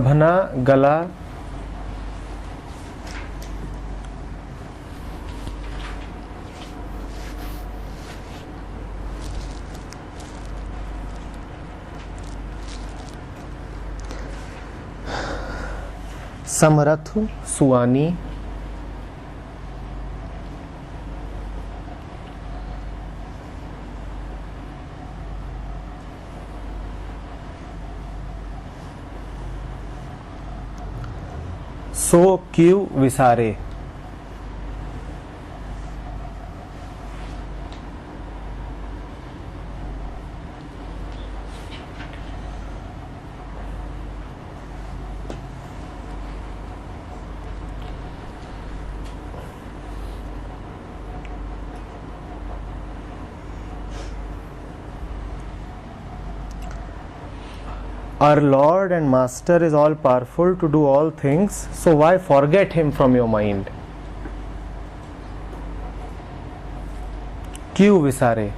भना गला समरथ सुआनी सो क्यू विसारे Our Lord and Master is all powerful to do all things, so why forget him from your mind? क्यों विसारे,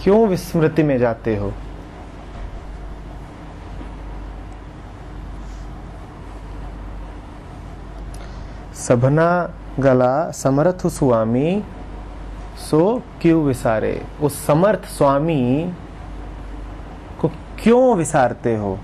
क्यों विस्मृति में जाते हो? सभना गला समर्थ स्वामी सो क्यों विसारे। उस समर्थ स्वामी को क्यों विसारते हो?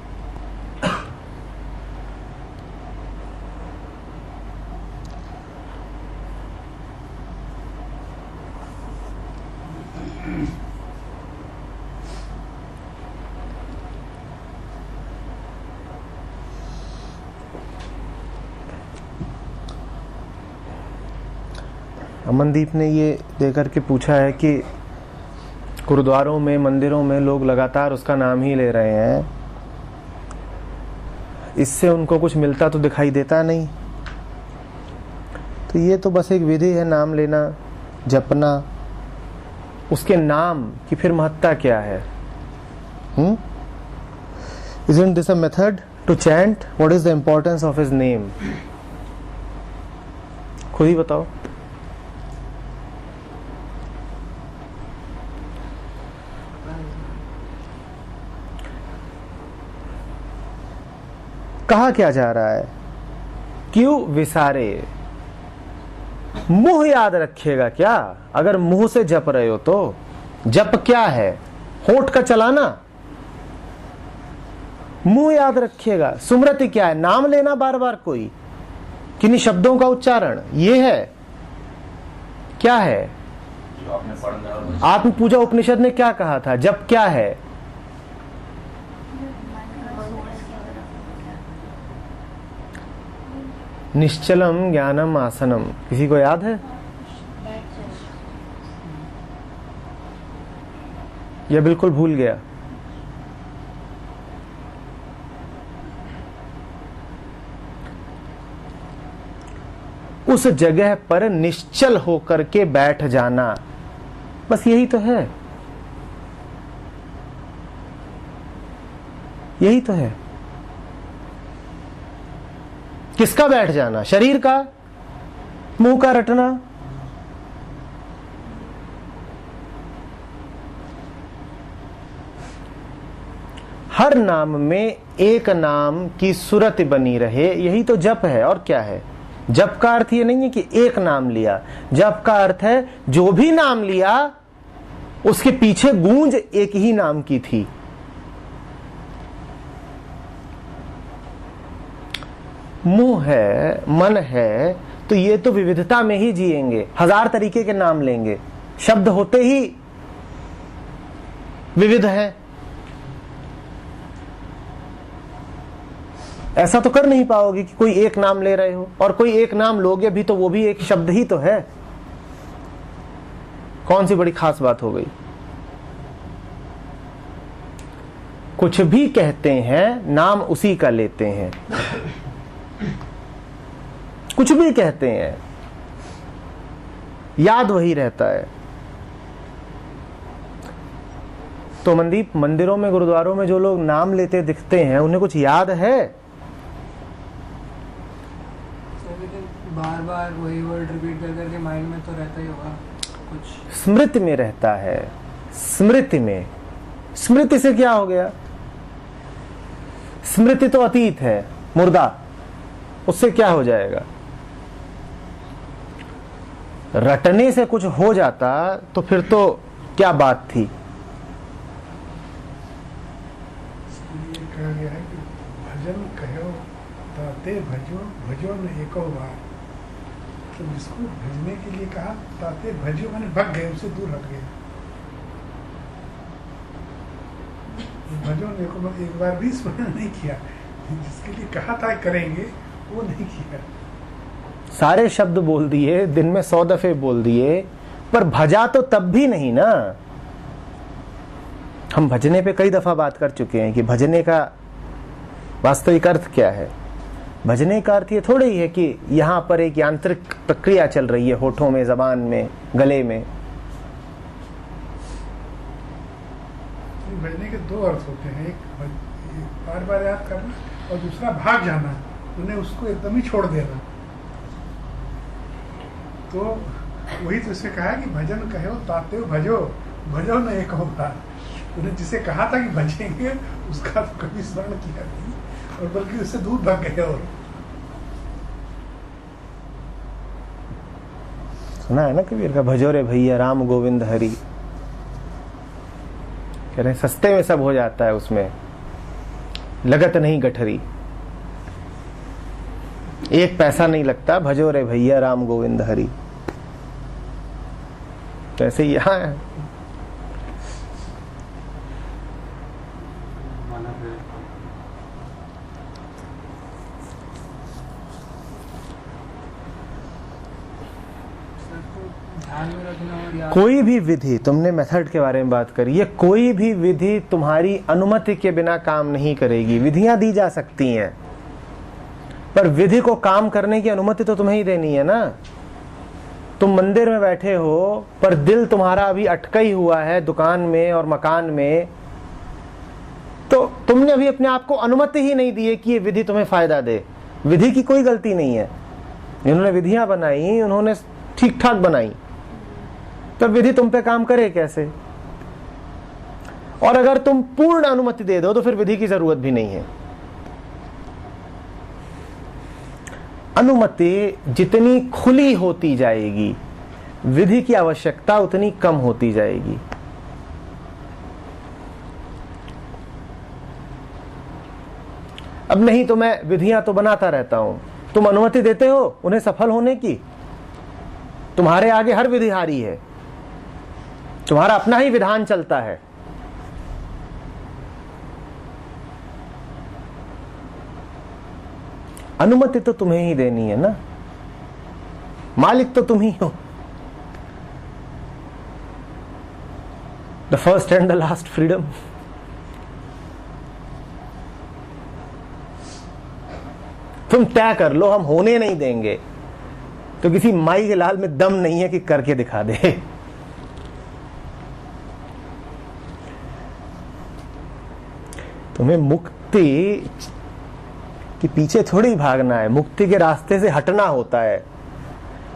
अमनदीप ने ये देकर के पूछा है कि गुरुद्वारों में मंदिरों में लोग लगातार उसका नाम ही ले रहे हैं, इससे उनको कुछ मिलता तो दिखाई देता नहीं। तो ये तो बस एक विधि है, नाम लेना, जपना। उसके नाम की फिर महत्ता क्या है? Isn't this a method to chant? What is the importance of his name? खुद ही बताओ। कहा क्या जा रहा है? क्यों विसारे। मुंह याद रखिएगा क्या? अगर मुंह से जप रहे हो तो जप क्या है? होठ का चलाना। मुंह याद रखिएगा। सुमृति क्या है? नाम लेना बार बार कोई, किन्हीं शब्दों का उच्चारण। ये है क्या है? आत्म पूजा उपनिषद ने क्या कहा था? जप क्या है? निश्चलम ज्ञानम आसनम। किसी को याद है? या बिल्कुल भूल गया? उस जगह पर निश्चल होकर के बैठ जाना, बस यही तो है, यही तो है। किसका बैठ जाना? शरीर का? मुंह का रटना? हर नाम में एक नाम की सूरत बनी रहे, यही तो जप है। और क्या है? जप का अर्थ ये नहीं है कि एक नाम लिया। जप का अर्थ है जो भी नाम लिया उसके पीछे गूंज एक ही नाम की थी। मुंह है, मन है, तो ये तो विविधता में ही जिएंगे। हजार तरीके के नाम लेंगे, शब्द होते ही विविध है। ऐसा तो कर नहीं पाओगे कि कोई एक नाम ले रहे हो, और कोई एक नाम लोगे भी तो वो भी एक शब्द ही तो है। कौन सी बड़ी खास बात हो गई? कुछ भी कहते हैं, नाम उसी का लेते हैं। कुछ भी कहते हैं, याद वही रहता है। तो मनदीप, मंदिरों में गुरुद्वारों में जो लोग नाम लेते दिखते हैं, उन्हें कुछ याद है? बार बार वही वर्ड रिपीट कर करके माइंड में तो रहता ही होगा कुछ। स्मृति में रहता है। स्मृति में, स्मृति से क्या हो गया? स्मृति तो अतीत है, मुर्दा, उससे क्या हो जाएगा। रटने से कुछ हो जाता तो फिर तो क्या बात थी। इसलिए कहा गया है कि भजन कहो ताते भजो भजो न एको बार। तो जिसको भजने के लिए कहा ताते भजो मैंने भग गए, उससे दूर हट गए। भजो ने एको बार, एक बार भी स्मरण नहीं किया। जिसके लिए कहा था करेंगे वो नहीं किया। सारे शब्द बोल दिए, दिन में 100 दफे बोल दिए, पर भजा तो तब भी नहीं ना। हम भजने पे कई दफा बात कर चुके हैं कि भजने का वास्तविक अर्थ क्या है। भजने का अर्थ ये थोड़ा ही है कि यहां पर एक यांत्रिक प्रक्रिया चल रही है, होठों में, जबान में, गले में। भजने के दो अर्थ होते हैं, एक बार बार याद करना और दूसरा भाग जाना, उन्हें उसको एकदम ही छोड़ देना। तो वही तो इसे कहा कि भजन कहो ताते भजो भजो न एक बार। उन्हें जिसे कहा था कि भजेंगे उसका तो कभी स्मरण किया नहीं, और बल्कि उससे दूर भाग गए। और सुना है ना कबीर का, भजो रे भैया राम गोविंद हरि। कह रहे सस्ते में सब हो जाता है, उसमें लगत नहीं गठरी, एक पैसा नहीं लगता। भजो रे भैया राम गोविंद हरि। तो ऐसे ही यहां है। ध्यान में रखना और याद। कोई भी विधि, तुमने मेथड के बारे में बात करी है, कोई भी विधि तुम्हारी अनुमति के बिना काम नहीं करेगी। विधियां दी जा सकती हैं, पर विधि को काम करने की अनुमति तो तुम्हें ही देनी है ना। तुम मंदिर में बैठे हो, पर दिल तुम्हारा अभी अटका ही हुआ है दुकान में और मकान में, तो तुमने अभी अपने आप को अनुमति ही नहीं दी है कि ये विधि तुम्हें फायदा दे। विधि की कोई गलती नहीं है, जिन्होंने विधियां बनाई उन्होंने ठीक ठाक बनाई, तब विधि तुम पे काम करे कैसे। और अगर तुम पूर्ण अनुमति दे दो तो फिर विधि की जरूरत भी नहीं है। अनुमति जितनी खुली होती जाएगी, विधि की आवश्यकता उतनी कम होती जाएगी। अब नहीं तो मैं विधियां तो बनाता रहता हूं, तुम अनुमति देते हो उन्हें सफल होने की। तुम्हारे आगे हर विधि हारी है, तुम्हारा अपना ही विधान चलता है। अनुमति तो तुम्हें ही देनी है ना, मालिक तो तुम ही हो। The first and the last freedom. तुम तय कर लो, हम होने नहीं देंगे। तो किसी माई के लाल में दम नहीं है कि करके दिखा दे। तुम्हें मुक्ति कि पीछे थोड़ी भागना है, मुक्ति के रास्ते से हटना होता है।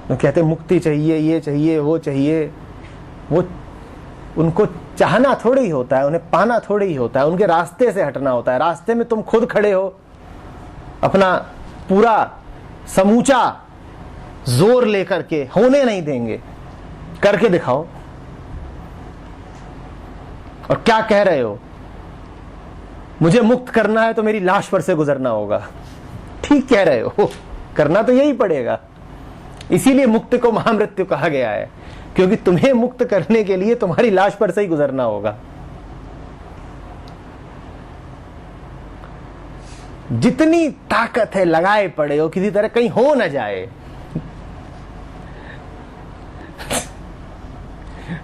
तो कहते मुक्ति चाहिए, ये चाहिए, वो चाहिए, वो उनको चाहना थोड़ी ही होता है, उन्हें पाना थोड़ी ही होता है, उनके रास्ते से हटना होता है। रास्ते में तुम खुद खड़े हो, अपना पूरा समूचा जोर लेकर के, होने नहीं देंगे, करके दिखाओ। और क्या कह रहे हो, मुझे मुक्त करना है तो मेरी लाश पर से गुजरना होगा। ठीक कह रहे हो, करना तो यही पड़ेगा। इसीलिए मुक्ति को महामृत्यु कहा गया है, क्योंकि तुम्हें मुक्त करने के लिए तुम्हारी लाश पर से ही गुजरना होगा। जितनी ताकत है लगाए पड़े हो, किसी तरह कहीं हो ना जाए,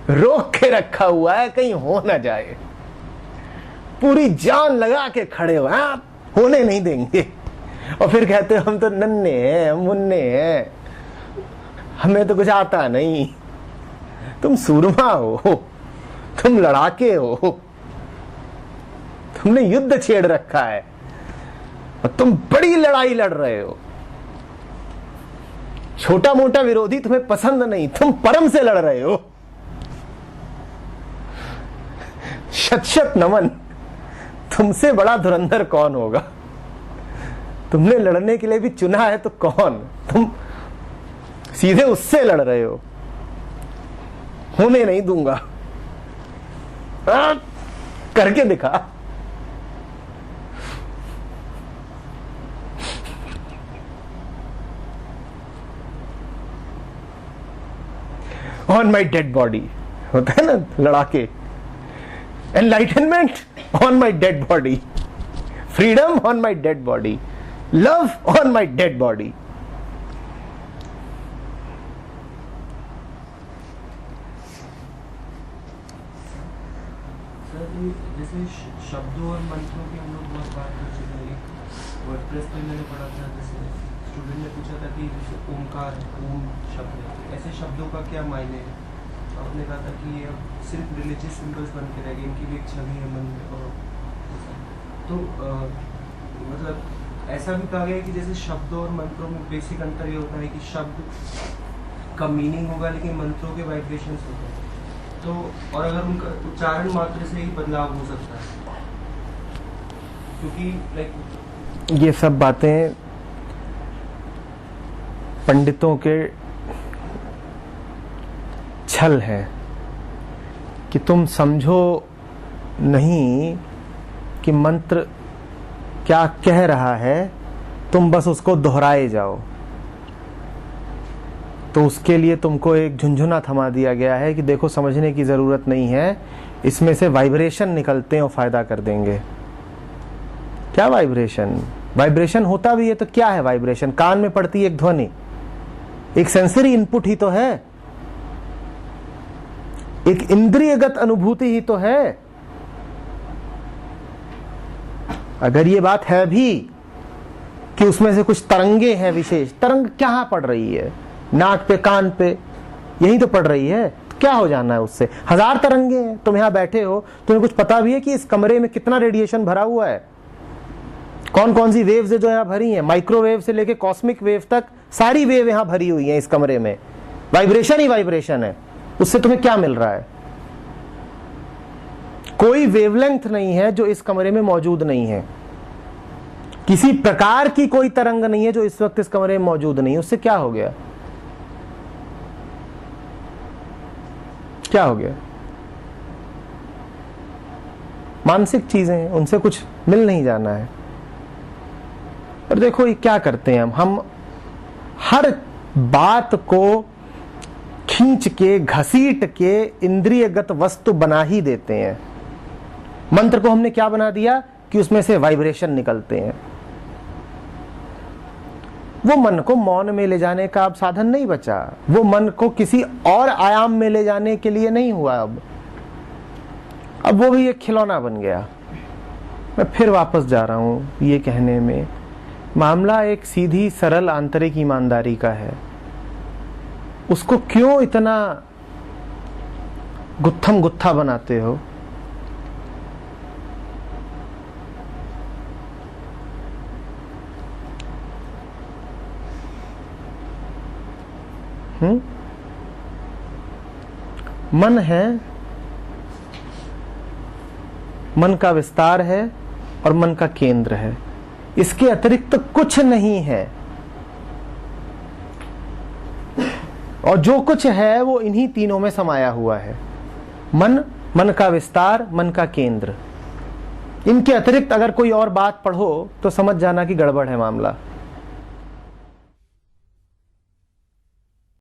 रोक के रखा हुआ है, कहीं हो ना जाए। पूरी जान लगा के खड़े हो, हाँ होने नहीं देंगे। और फिर कहते हो हम तो नन्हे हैं, हम मुन्ने हैं, हमें तो कुछ आता नहीं। तुम सूरमा हो, तुम लड़ाके हो, तुमने युद्ध छेड़ रखा है और तुम बड़ी लड़ाई लड़ रहे हो। छोटा मोटा विरोधी तुम्हें पसंद नहीं, तुम परम से लड़ रहे हो। शत शत नमन, तुमसे बड़ा धुरंधर कौन होगा। तुमने लड़ने के लिए भी चुना है तो कौन? तुम सीधे उससे लड़ रहे हो। होने नहीं दूंगा। करके दिखा। ऑन माई डेड बॉडी होता है ना लड़ाके। Enlightenment on my dead body, freedom on my dead body, love on my dead body. जैसे शब्दों और मंत्रों की हम लोग बहुत बात कर चुके हैं। वर्डप्रेस में मैंने पढ़ा था, जैसे स्टूडेंट ने पूछा था कि जैसे ओमकार ओम शब्द है, ऐसे शब्दों का क्या मायने है? तो आपने कहा था कि ये सिर्फ रिलीजियस सिंबल्स बन के रह गए, इनकी भी एक छवि है मन में। और तो मतलब ऐसा भी कहा गया है कि जैसे शब्दों और मंत्रों में बेसिक अंतर ये होता है कि शब्द का मीनिंग होगा लेकिन मंत्रों के वाइब्रेशंस होते हैं। तो और अगर उनका उच्चारण मात्र से ही बदलाव हो सकता है, क्योंकि लाइक ये सब बातें पंडितों के छल है कि तुम समझो नहीं कि मंत्र क्या कह रहा है, तुम बस उसको दोहराए जाओ। तो उसके लिए तुमको एक झुंझुना थमा दिया गया है कि देखो समझने की जरूरत नहीं है, इसमें से वाइब्रेशन निकलते हैं और फायदा कर देंगे। क्या वाइब्रेशन? वाइब्रेशन होता भी है तो क्या है वाइब्रेशन? कान में पड़ती है एक ध्वनि, एक सेंसरी इनपुट ही तो है, एक इंद्रियगत अनुभूति ही तो है। अगर ये बात है भी कि उसमें से कुछ तरंगे हैं विशेष, तरंग कहां पड़ रही है? नाक पे, कान पे, यही तो पड़ रही है। तो क्या हो जाना है उससे? हजार तरंगे हैं। तुम यहां बैठे हो, तुम्हें कुछ पता भी है कि इस कमरे में कितना रेडिएशन भरा हुआ है? कौन कौन सी वेव्स है जो यहां भरी हैं? माइक्रोवेव से लेके कॉस्मिक वेव तक सारी वेव यहां भरी हुई है इस कमरे में। वाइब्रेशन ही वाइब्रेशन है। उससे तुम्हें क्या मिल रहा है? कोई वेवलेंथ नहीं है जो इस कमरे में मौजूद नहीं है। किसी प्रकार की कोई तरंग नहीं है जो इस वक्त इस कमरे में मौजूद नहीं है। उससे क्या हो गया? क्या हो गया? मानसिक चीजें हैं, उनसे कुछ मिल नहीं जाना है। और देखो ये क्या करते हैं हम हर बात को खींच के घसीट के इंद्रियगत वस्तु बना ही देते हैं। मंत्र को हमने क्या बना दिया कि उसमें से वाइब्रेशन निकलते हैं। वो मन को मौन में ले जाने का अब साधन नहीं बचा। वो मन को किसी और आयाम में ले जाने के लिए नहीं हुआ। अब वो भी एक खिलौना बन गया। मैं फिर वापस जा रहा हूं ये कहने में, मामला एक सीधी सरल आंतरिक ईमानदारी का है। उसको क्यों इतना गुत्थम गुत्था बनाते हो? मन है, मन का विस्तार है और मन का केंद्र है। इसके अतिरिक्त तो कुछ नहीं है। और जो कुछ है वो इन्हीं तीनों में समाया हुआ है। मन, मन का विस्तार, मन का केंद्र। इनके अतिरिक्त अगर कोई और बात पढ़ो तो समझ जाना कि गड़बड़ है मामला।